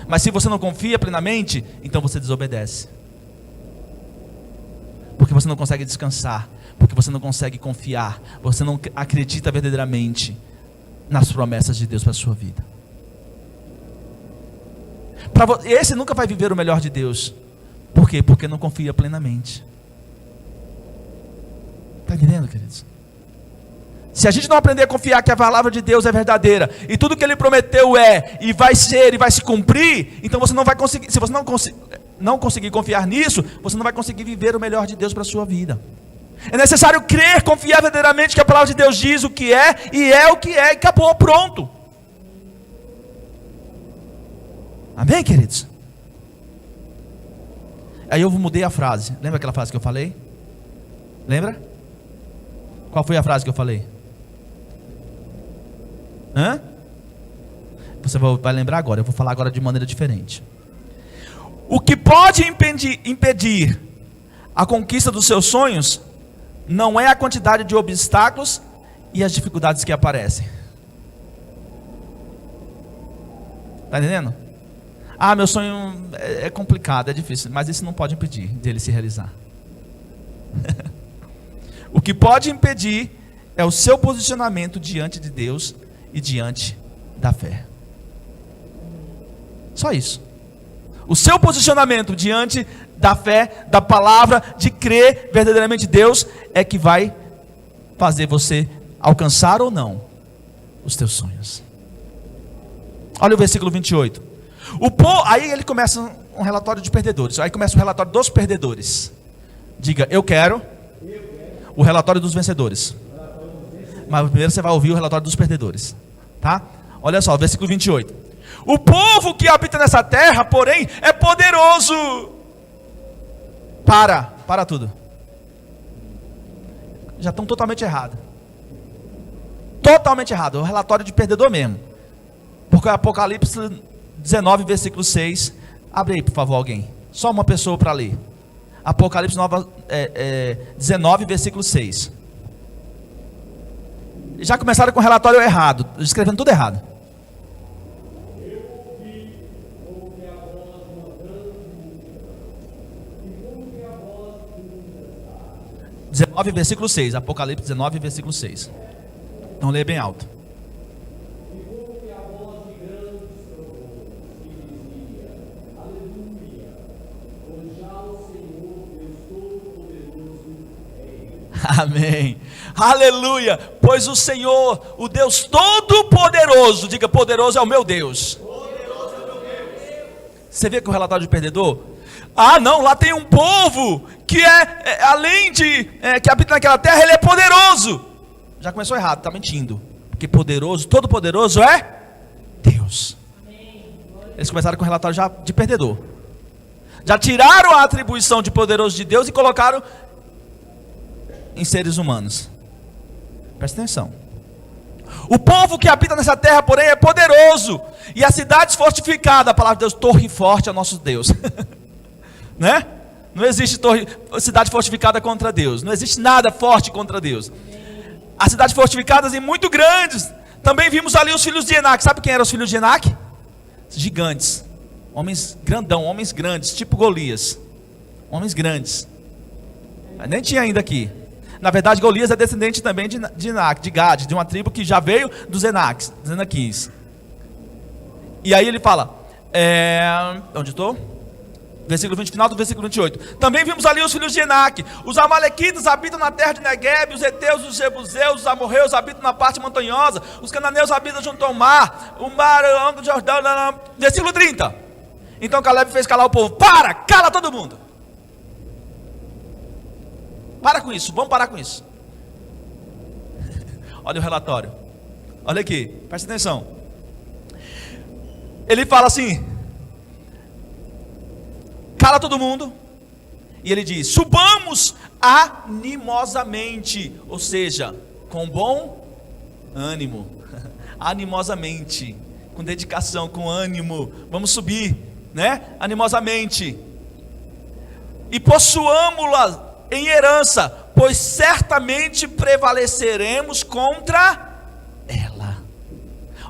A: Mas se você não confia plenamente, então você desobedece. Porque você não consegue descansar, porque você não consegue confiar, você não acredita verdadeiramente nas promessas de Deus para a sua vida. Esse nunca vai viver o melhor de Deus. Por quê? Porque não confia plenamente. Está entendendo, queridos? Se a gente não aprender a confiar que a palavra de Deus é verdadeira, e tudo que Ele prometeu e vai ser, e vai se cumprir, então você não vai conseguir. Se você não conseguir confiar nisso, você não vai conseguir viver o melhor de Deus para a sua vida. É necessário crer, confiar verdadeiramente que a palavra de Deus diz o que é, e é o que é, e acabou, pronto. Amém, queridos? Aí eu mudei a frase. Lembra aquela frase que eu falei? Lembra? Qual foi a frase que eu falei? Você vai lembrar agora. Eu vou falar agora de maneira diferente. O que pode impedir a conquista dos seus sonhos não é a quantidade de obstáculos e as dificuldades que aparecem. Está entendendo? Meu sonho é complicado, é difícil, mas isso não pode impedir dele se realizar. O que pode impedir é o seu posicionamento diante de Deus e diante da fé. Só isso. O seu posicionamento diante da fé, da palavra, de crer verdadeiramente em Deus, é que vai fazer você alcançar ou não os teus sonhos. Olha o versículo 28. Aí ele começa um relatório de perdedores. Aí começa o relatório dos perdedores. Diga, eu quero o relatório dos vencedores. Mas primeiro você vai ouvir o relatório dos perdedores. Tá? Olha só, versículo 28. O povo que habita nessa terra, porém, é poderoso. Para tudo. Já estão totalmente errados. Totalmente errado. É o relatório de perdedor mesmo. Porque Apocalipse 19, versículo 6. Abre aí, por favor, alguém. Só uma pessoa para ler. Apocalipse 19, versículo 6. Já começaram com o relatório errado, escrevendo tudo errado. 19, versículo 6. Apocalipse 19, versículo 6. Então leia bem alto. Amém. Aleluia. Pois o Senhor, o Deus Todo-Poderoso, diga, poderoso é o meu Deus. Poderoso é o meu Deus. Você vê que o relatório de perdedor? Não, lá tem um povo que além de que habita naquela terra, ele é poderoso. Já começou errado, está mentindo. Porque poderoso, Todo-Poderoso é Deus. Eles começaram com o relatório já de perdedor. Já tiraram a atribuição de poderoso de Deus e colocaram em seres humanos. Presta atenção. O povo que habita nessa terra, porém, é poderoso. E as cidades fortificadas, a palavra de Deus, torre forte é nosso Deus. Né? Não existe cidade fortificada contra Deus. Não existe nada forte contra Deus. As cidades fortificadas e muito grandes. Também vimos ali os filhos de Enaque. Sabe quem eram os filhos de Enaque? Gigantes. Homens grandão, homens grandes, tipo Golias. Homens grandes. Nem tinha ainda aqui. Na verdade, Golias é descendente também de Enaque, de Gade, de uma tribo que já veio dos Enaquins. E aí ele fala, onde estou? Versículo 20, final do versículo 28. Também vimos ali os filhos de Enaque. Os amalequitas habitam na terra de Negueb, os heteus, os jebuseus, os amorreus habitam na parte montanhosa, os cananeus habitam junto ao mar, o mar, o do Jordão. Versículo 30. Então Caleb fez calar o povo. Cala todo mundo. Para com isso, vamos parar com isso. Olha o relatório. Olha aqui, presta atenção. Ele fala assim: cala todo mundo. E ele diz: subamos animosamente, ou seja, com bom ânimo, animosamente, com dedicação, com ânimo, vamos subir, né? Animosamente, e possuamo-la em herança, pois certamente prevaleceremos contra ela.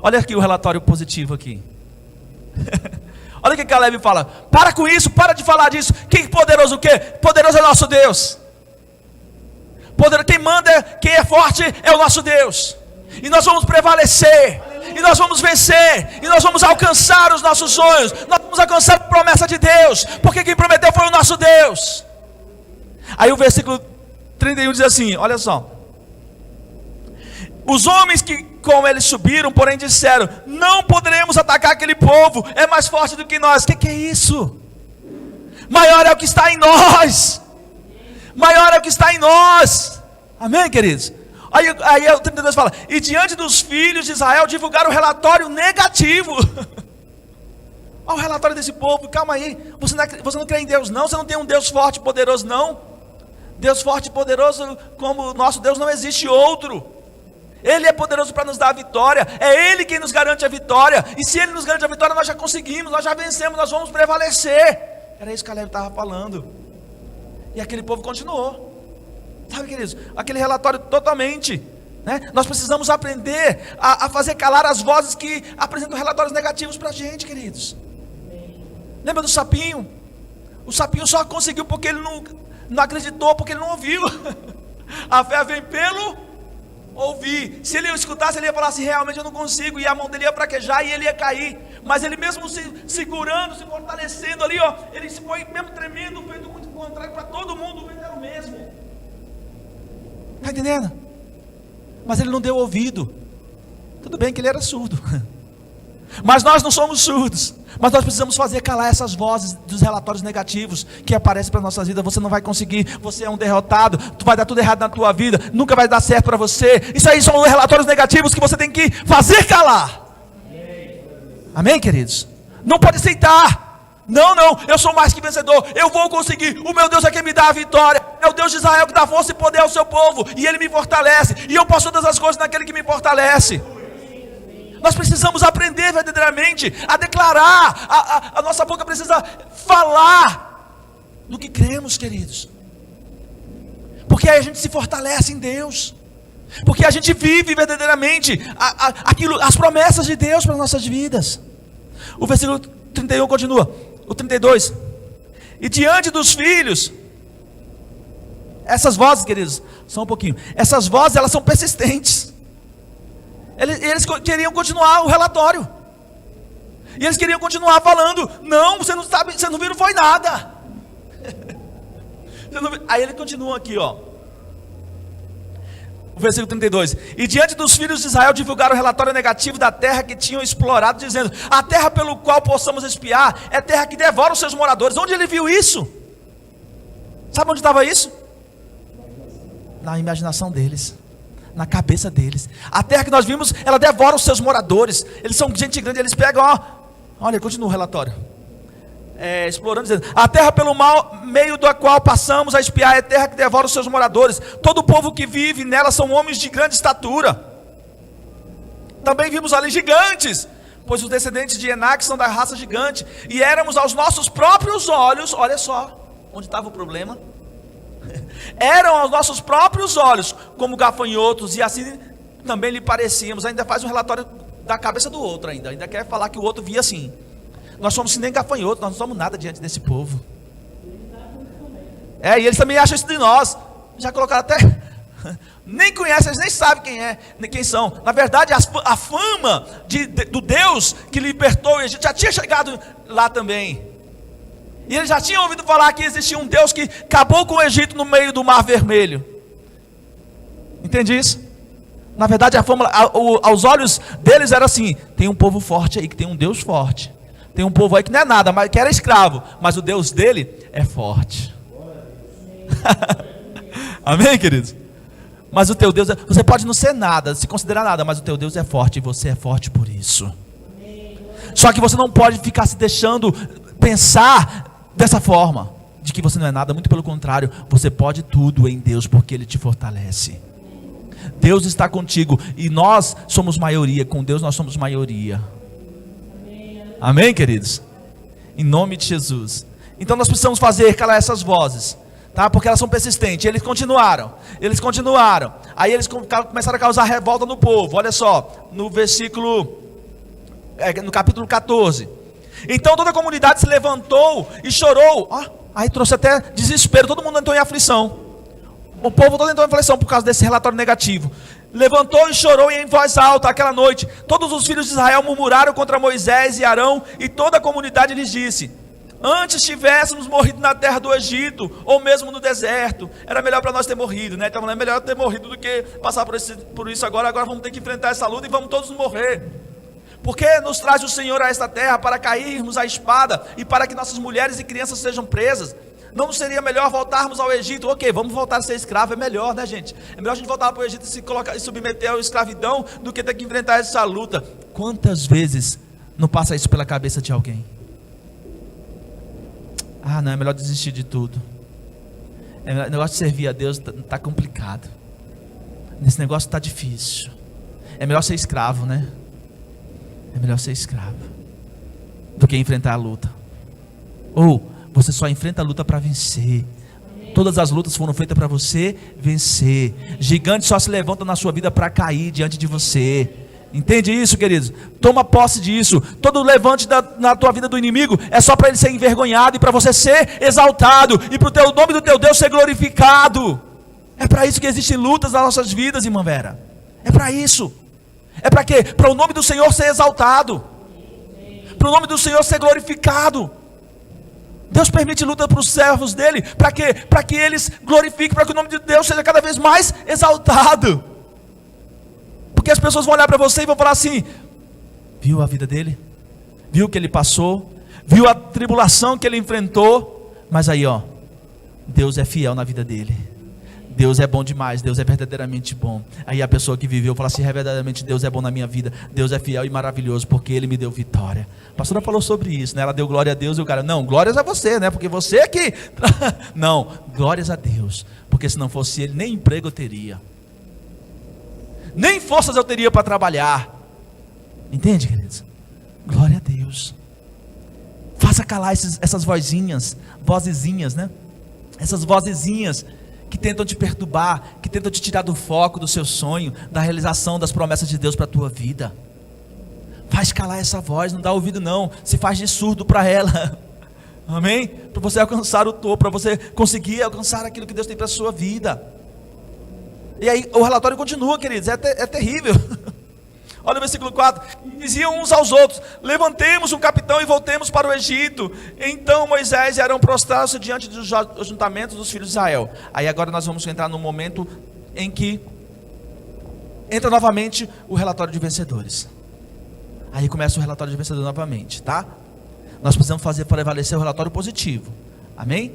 A: Olha aqui o relatório positivo aqui. Olha o que Caleb fala: para com isso, para de falar disso. Quem poderoso o quê? Poderoso é nosso Deus. Quem manda, quem é forte é o nosso Deus. E nós vamos prevalecer, e nós vamos vencer, e nós vamos alcançar os nossos sonhos, nós vamos alcançar a promessa de Deus, porque quem prometeu foi o nosso Deus. Aí o versículo 31 diz assim, olha só: os homens que com eles subiram, porém disseram: não poderemos atacar aquele povo, é mais forte do que nós. O que é isso? Maior é o que está em nós, maior é o que está em nós. Amém, queridos? Aí o 32 fala: e diante dos filhos de Israel divulgaram o relatório negativo. Olha o relatório desse povo. Calma aí, você não crê em Deus não? Você não tem um Deus forte e poderoso não? Deus forte e poderoso como o nosso Deus não existe outro. Ele é poderoso para nos dar a vitória, é Ele quem nos garante a vitória, e se Ele nos garante a vitória, nós já conseguimos, nós já vencemos, nós vamos prevalecer. Era isso que Caleb estava falando, e aquele povo continuou. Sabe, queridos, aquele relatório totalmente, né? Nós precisamos aprender a fazer calar as vozes que apresentam relatórios negativos para a gente, queridos. Lembra do sapinho? O sapinho só conseguiu porque ele não acreditou, porque ele não ouviu. A fé vem pelo ouvir. Se ele escutasse, ele ia falar assim: realmente eu não consigo, e a mão dele ia fraquejar e ele ia cair. Mas ele mesmo se segurando, se fortalecendo ali, ó, ele se foi mesmo tremendo, feito muito contrário para todo mundo, o era o mesmo. Está entendendo? Mas ele não deu ouvido. Tudo bem que ele era surdo, mas nós não somos surdos. Mas nós precisamos fazer calar essas vozes dos relatórios negativos que aparecem para a nossa vida. Você não vai conseguir, você é um derrotado, vai dar tudo errado na tua vida, nunca vai dar certo para você. Isso aí são relatórios negativos que você tem que fazer calar. Amém, queridos? Não pode aceitar. Não, eu sou mais que vencedor, eu vou conseguir, o meu Deus é quem me dá a vitória, é o Deus de Israel que dá força e poder ao seu povo, e Ele me fortalece, e eu posso todas as coisas naquele que me fortalece. Nós precisamos aprender verdadeiramente a declarar, a nossa boca precisa falar do que cremos, queridos, porque aí a gente se fortalece em Deus, porque a gente vive verdadeiramente as promessas de Deus para as nossas vidas. O versículo 31 continua, o 32, e diante dos filhos, essas vozes, queridos, só um pouquinho, essas vozes elas são persistentes. Eles queriam continuar o relatório, e eles queriam continuar falando: não, você não sabe, você não viu, não foi nada. Aí ele continua aqui, ó, o versículo 32, e diante dos filhos de Israel divulgaram o relatório negativo da terra que tinham explorado, dizendo: a terra pelo qual possamos espiar é terra que devora os seus moradores. Onde ele viu isso? Sabe onde estava isso? Na imaginação deles, na cabeça deles. A terra que nós vimos, ela devora os seus moradores. Eles são gente grande, eles pegam, ó, olha, continua o relatório, explorando, dizendo: a terra pelo meio da qual passamos a espiar é terra que devora os seus moradores. Todo o povo que vive nela são homens de grande estatura. Também vimos ali gigantes, pois os descendentes de Enaque são da raça gigante, e éramos aos nossos próprios olhos, olha só onde estava o problema, eram aos nossos próprios olhos como gafanhotos, e assim também lhe parecíamos. Ainda faz um relatório da cabeça do outro, ainda quer falar que o outro via assim: nós somos nem gafanhotos, nós não somos nada diante desse povo. E eles também acham isso de nós. Já colocaram até, nem conhecem, eles nem sabem quem são. Na verdade, a fama do Deus que libertou o Egito já tinha chegado lá também. E eles já tinham ouvido falar que existia um Deus que acabou com o Egito no meio do Mar Vermelho. Entende isso? Na verdade, a fama aos olhos deles era assim: tem um povo forte aí, que tem um Deus forte. Tem um povo aí que não é nada, mas que era escravo, mas o Deus dele é forte. Amém, queridos? Mas o teu Deus, você pode não ser nada, se considerar nada, mas o teu Deus é forte e você é forte por isso. Só que você não pode ficar se deixando pensar dessa forma, de que você não é nada, muito pelo contrário, você pode tudo em Deus, porque Ele te fortalece. Deus está contigo, e nós somos maioria, com Deus nós somos maioria. Amém, queridos? Em nome de Jesus. Então nós precisamos fazer calar essas vozes, tá? Porque elas são persistentes. Eles continuaram. Aí eles começaram a causar revolta no povo. Olha só, no capítulo 14. Então toda a comunidade se levantou e chorou. Aí trouxe até desespero. Todo mundo entrou em aflição. O povo todo entrou em aflição por causa desse relatório negativo. Levantou e chorou em voz alta aquela noite. Todos os filhos de Israel murmuraram contra Moisés e Arão, e toda a comunidade lhes disse: antes tivéssemos morrido na terra do Egito, ou mesmo no deserto, era melhor para nós ter morrido, né? Então é melhor ter morrido do que passar por isso agora vamos ter que enfrentar essa luta e vamos todos morrer. Porque nos traz o Senhor a esta terra para cairmos à espada e para que nossas mulheres e crianças sejam presas? Não seria melhor voltarmos ao Egito? Ok, vamos voltar a ser escravo, é melhor, né, gente? É melhor a gente voltar para o Egito e submeter à escravidão do que ter que enfrentar essa luta. Quantas vezes não passa isso pela cabeça de alguém? Não, é melhor desistir de tudo. O negócio de servir a Deus está complicado. Esse negócio está difícil. É melhor ser escravo, né? É melhor ser escravo do que enfrentar a luta. Ou você só enfrenta a luta para vencer. Todas as lutas foram feitas para você vencer. Gigantes só se levantam na sua vida para cair diante de você. Entende isso, queridos? Toma posse disso. Todo levante na tua vida do inimigo é só para ele ser envergonhado e para você ser exaltado e para o nome do teu Deus ser glorificado. É para isso que existem lutas nas nossas vidas, irmã Vera. É para isso. É para quê? Para o nome do Senhor ser exaltado, para o nome do Senhor ser glorificado. Deus permite luta para os servos dele. Para quê? Para que eles glorifiquem, para que o nome de Deus seja cada vez mais exaltado. Porque as pessoas vão olhar para você e vão falar assim: viu a vida dele? Viu o que ele passou? Viu a tribulação que ele enfrentou? Mas aí Deus é fiel na vida dele. Deus é bom demais, Deus é verdadeiramente bom. Aí a pessoa que viveu fala assim: verdadeiramente Deus é bom na minha vida. Deus é fiel e maravilhoso, porque Ele me deu vitória. A pastora falou sobre isso, né? Ela deu glória a Deus e o cara: não, glórias a você, né? Porque você é que... Não, glórias a Deus, porque se não fosse Ele, nem emprego eu teria, nem forças eu teria para trabalhar. Entende, queridos? Glória a Deus. Faça calar essas vozezinhas, né? Essas vozezinhas que tentam te perturbar, que tentam te tirar do foco do seu sonho, da realização das promessas de Deus para a tua vida. Faz calar essa voz, não dá ouvido não, se faz de surdo para ela. Amém? Para você alcançar o topo, para você conseguir alcançar aquilo que Deus tem para a sua vida. E aí o relatório continua, queridos, é terrível. Olha o versículo 4: diziam uns aos outros: levantemos um capitão e voltemos para o Egito. Então Moisés e Arão prostraram-se diante dos ajuntamentos dos filhos de Israel. Aí agora nós vamos entrar no momento em que entra novamente o relatório de vencedores. Aí começa o relatório de vencedores novamente, tá? Nós precisamos fazer prevalecer o relatório positivo. Amém?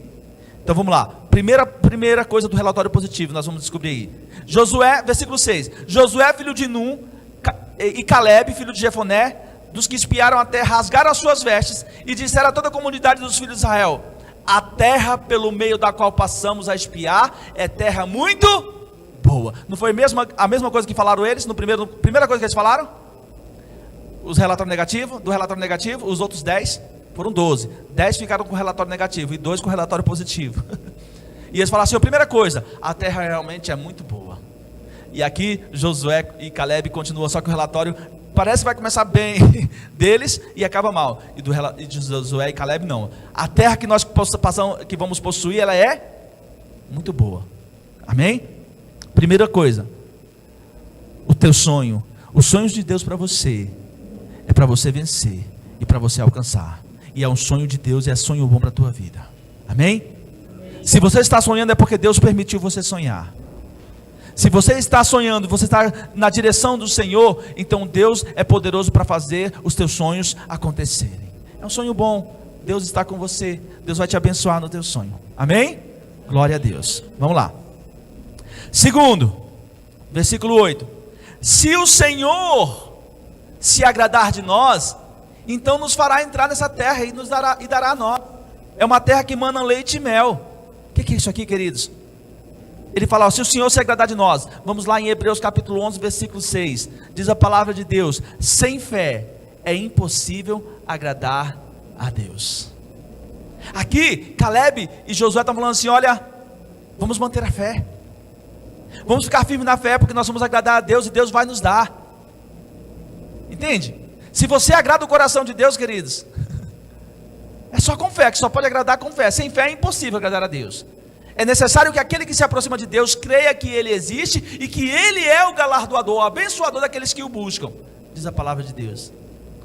A: Então vamos lá. Primeira coisa do relatório positivo, nós vamos descobrir aí. Josué, versículo 6. Josué, filho de Nun, e Caleb, filho de Jefoné, dos que espiaram a terra, rasgaram as suas vestes e disseram a toda a comunidade dos filhos de Israel: a terra pelo meio da qual passamos a espiar é terra muito boa. Não foi a mesma coisa que falaram eles? Primeira coisa que eles falaram? Os relatórios negativos, do relatório negativo, os outros 10, foram 12. 10 ficaram com o relatório negativo e 2 com o relatório positivo. E eles falaram assim: a primeira coisa, a terra realmente é muito boa. E aqui Josué e Caleb continuam, só que o relatório parece que vai começar bem deles e acaba mal. E de Josué e Caleb não. A terra que nós que vamos possuir, ela é muito boa. Amém? Primeira coisa, o teu sonho, os sonhos de Deus para você, é para você vencer e para você alcançar. E é um sonho de Deus, é sonho bom para a tua vida. Amém? Se você está sonhando é porque Deus permitiu você sonhar. Se você está sonhando, você está na direção do Senhor, então Deus é poderoso para fazer os teus sonhos acontecerem. É um sonho bom, Deus está com você, Deus vai te abençoar no teu sonho. Amém? Glória a Deus. Vamos lá. Segundo, Versículo 8: se o Senhor se agradar de nós, então nos fará entrar nessa terra e dará a nós. É uma terra que mana leite e mel. O que é isso aqui, queridos? Ele fala, se o Senhor se agradar de nós. Vamos lá em Hebreus capítulo 11, versículo 6. Diz a palavra de Deus: sem fé é impossível agradar a Deus. Aqui, Caleb e Josué estão falando assim, olha, vamos manter a fé. Vamos ficar firmes na fé, porque nós vamos agradar a Deus e Deus vai nos dar. Entende? Se você agrada o coração de Deus, queridos, é só com fé, que só pode agradar com fé. Sem fé é impossível agradar a Deus. É necessário que aquele que se aproxima de Deus creia que Ele existe e que Ele é o galardoador, o abençoador daqueles que o buscam, diz a palavra de Deus.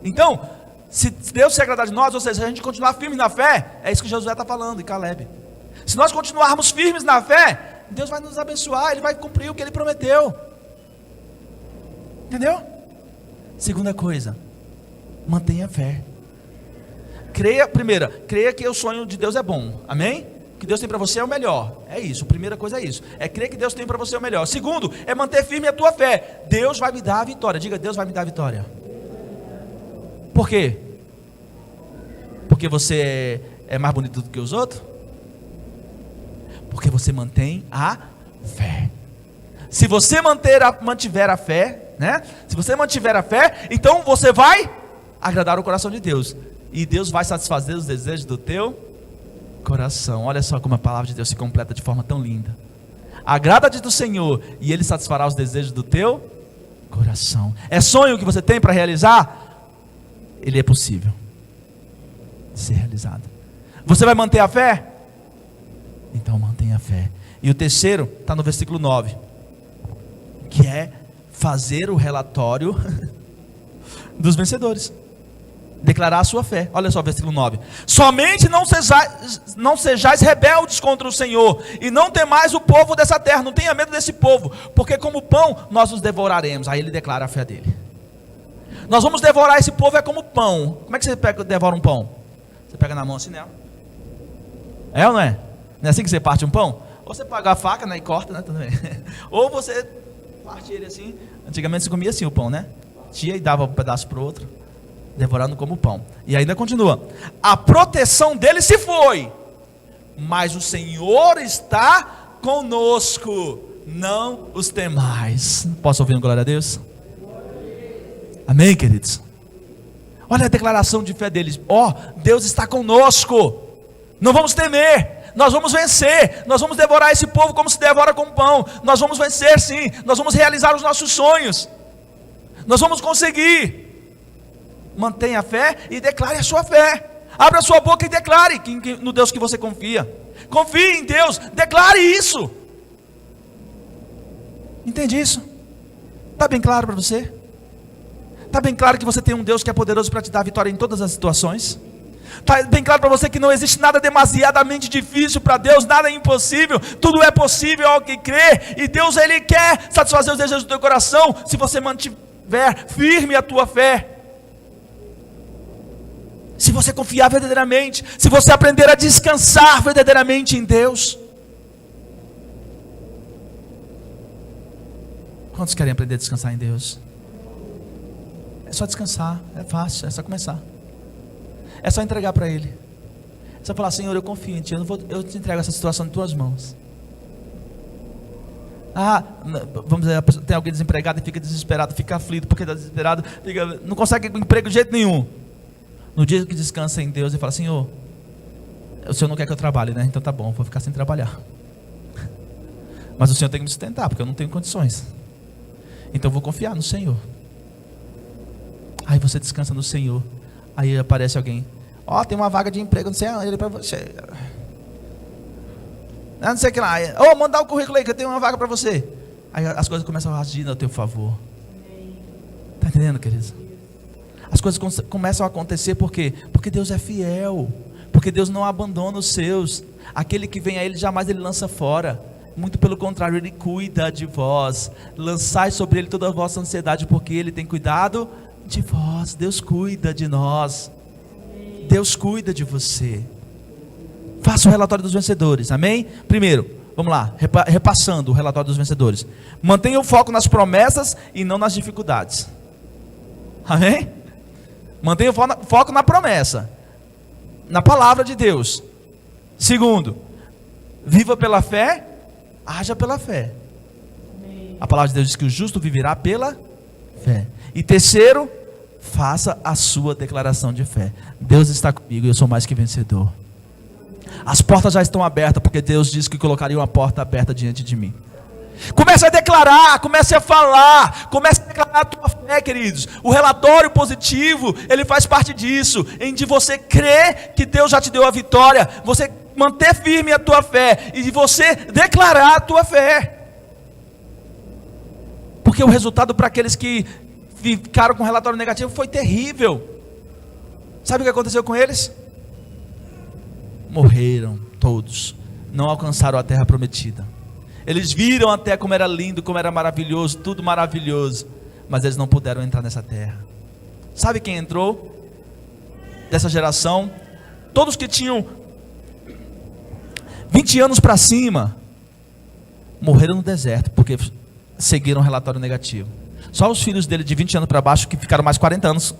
A: Então, se Deus se agradar de nós, ou seja, se a gente continuar firme na fé, é isso que Josué está falando, e Caleb. Se nós continuarmos firmes na fé, Deus vai nos abençoar, Ele vai cumprir o que Ele prometeu. Entendeu? Segunda coisa, mantenha a fé. Creia que o sonho de Deus é bom, amém? O que Deus tem para você é o melhor, é isso, a primeira coisa é isso, é crer que Deus tem para você o melhor. Segundo, é manter firme a tua fé. Deus vai me dar a vitória, diga, Deus vai me dar a vitória. Por quê? Porque você é mais bonito do que os outros? Porque você mantém a fé. Se você mantiver a fé, né? Se você mantiver a fé, então você vai agradar o coração de Deus. E Deus vai satisfazer os desejos do teu coração. Olha só como a palavra de Deus se completa de forma tão linda. Agrada-te do Senhor e Ele satisfará os desejos do teu coração. É sonho que você tem para realizar? Ele é possível de ser realizado. Você vai manter a fé? Então mantenha a fé. E o terceiro está no versículo 9, que é fazer o relatório dos vencedores. Declarar a sua fé. Olha só o versículo 9. Somente não sejais rebeldes contra o Senhor, e não temais o povo dessa terra. Não tenha medo desse povo, porque como pão nós os devoraremos. Aí ele declara a fé dele. Nós vamos devorar esse povo é como pão. Como é que você devora um pão? Você pega na mão assim, né? É ou não é? Não é assim que você parte um pão? Ou você pega a faca, né, e corta, né? Também. Ou você parte ele assim. Antigamente se comia assim o pão, né? Tia e dava um pedaço para o outro, devorando como pão. E ainda continua: a proteção dele se foi, mas o Senhor está conosco, não os temais. Posso ouvir um glória a Deus? Amém, queridos? Olha a declaração de fé deles. Deus está conosco, não vamos temer, nós vamos vencer, nós vamos devorar esse povo como se devora com pão, nós vamos vencer sim, nós vamos realizar os nossos sonhos, nós vamos conseguir. Mantenha a fé e declare a sua fé. Abra a sua boca e declare no Deus que você confia. Confie em Deus, declare isso. Entende isso? Está bem claro para você? Está bem claro que você tem um Deus que é poderoso para te dar vitória em todas as situações? Está bem claro para você que não existe nada demasiadamente difícil para Deus, nada é impossível, tudo é possível ao que crê, e Deus, Ele quer satisfazer os desejos do teu coração, se você mantiver firme a tua fé. Se você confiar verdadeiramente, se você aprender a descansar verdadeiramente em Deus. Quantos querem aprender a descansar em Deus? É só descansar, é fácil, é só começar. É só entregar para Ele. É só falar: Senhor, eu confio em Ti, eu te entrego essa situação em Tuas mãos. Vamos dizer, tem alguém desempregado e fica desesperado, fica aflito porque está desesperado, não consegue emprego de jeito nenhum. No dia que descansa em Deus e fala: Senhor, o Senhor não quer que eu trabalhe, né? Então tá bom, vou ficar sem trabalhar. Mas o Senhor tem que me sustentar, porque eu não tenho condições. Então eu vou confiar no Senhor. Aí você descansa no Senhor. Aí aparece alguém: tem uma vaga de emprego, não sei onde, para você. Não sei o que lá. Mandar o currículo aí que eu tenho uma vaga para você. Aí as coisas começam a agir a teu favor. Está entendendo, queridos? As coisas começam a acontecer por quê? Porque Deus é fiel, porque Deus não abandona os seus. Aquele que vem a Ele, jamais Ele lança fora. Muito pelo contrário, Ele cuida de vós. Lançai sobre Ele toda a vossa ansiedade, porque Ele tem cuidado de vós. Deus cuida de nós. Deus cuida de você. Faça o relatório dos vencedores, amém? Primeiro, Vamos lá, repassando o relatório dos vencedores. Mantenha o foco nas promessas e não nas dificuldades. Amém? Mantenha o foco na promessa, na palavra de Deus. Segundo, viva pela fé, haja pela fé. A palavra de Deus diz que o justo viverá pela fé. E terceiro, faça a sua declaração de fé. Deus está comigo e eu sou mais que vencedor. As portas já estão abertas, porque Deus disse que colocaria uma porta aberta diante de mim. Comece a declarar, comece a falar, comece a declarar a tua fé, queridos. O relatório positivo, ele faz parte disso, em de você crer que Deus já te deu a vitória, você manter firme a tua fé, e de você declarar a tua fé. Porque o resultado para aqueles que ficaram com relatório negativo foi terrível. Sabe o que aconteceu com eles? Morreram todos, não alcançaram a terra prometida. Eles viram até como era lindo, como era maravilhoso, tudo maravilhoso, mas eles não puderam entrar nessa terra. Sabe quem entrou dessa geração? Todos que tinham 20 anos para cima morreram no deserto, porque seguiram o relatório negativo. Só os filhos dele de 20 anos para baixo que ficaram mais 40 anos,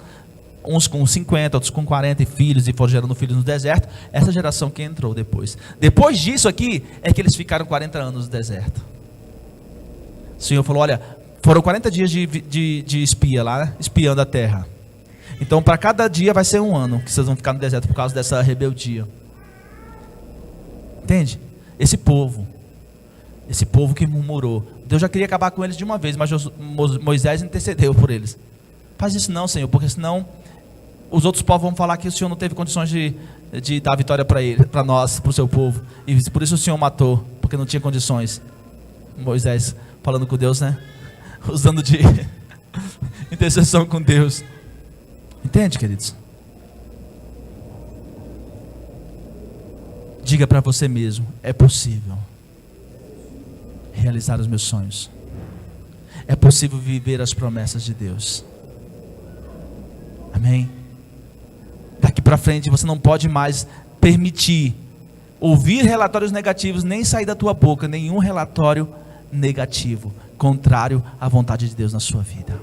A: uns com 50, outros com 40 filhos, e foram gerando filhos no deserto. Essa geração que entrou depois. Depois disso aqui, é que eles ficaram 40 anos no deserto. O Senhor falou, olha, foram 40 dias de espia lá, né? Espiando a terra. Então para cada dia vai ser um ano que vocês vão ficar no deserto por causa dessa rebeldia. Entende? Esse povo que murmurou, Deus já queria acabar com eles de uma vez, mas Moisés intercedeu por eles. Faz isso não, Senhor, porque senão os outros povos vão falar que o Senhor não teve condições de dar vitória para nós, para o seu povo, e por isso o Senhor matou, porque não tinha condições. Moisés falando com Deus, né? Usando de intercessão com Deus. Entende, queridos? Diga para você mesmo, é possível realizar os meus sonhos. É possível viver as promessas de Deus. Amém? Daqui para frente você não pode mais permitir ouvir relatórios negativos, nem sair da tua boca nenhum relatório negativo, contrário à vontade de Deus na sua vida.